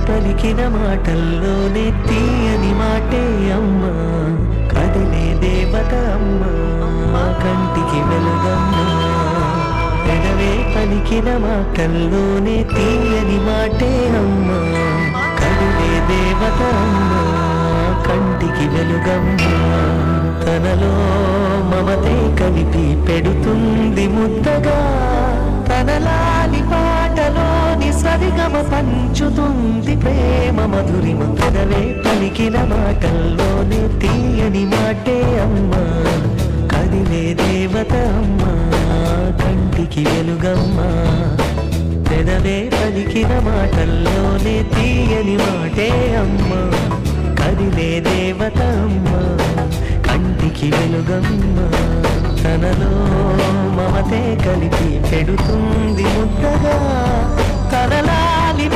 పలికిన మాటల్లోనే తీయని మాటే అమ్మ, కదిలే దేవత అమ్మ, మా కంటికి వెలుగమ్మ. పెదవే పలికిన మాటల్లోనే తీయని మాటే అమ్మ, కదిలే దేవత అమ్మ, కంటికి వెలుగమ్మ. తనలో మమతే కలిపి పెడుతుంది ముద్దగా, తనలాలి పాటలోని సరిగమ పంచుతుంది ప్రేమ మధురిమ. పెదవే పలికిన మాటల్లోనే తీయని మాటే అమ్మ, కదిలే దేవత అమ్మ, కంటికి వెలుగమ్మ. పెదవే పలికిన మాటల్లోనే తీయని మాటే అమ్మ, కదిలే దేవత అమ్మ, కంటికి వెలుగమ్మ. తనలో మమతే కలిపి పెడుతుంది ముద్దగా, తనలాలి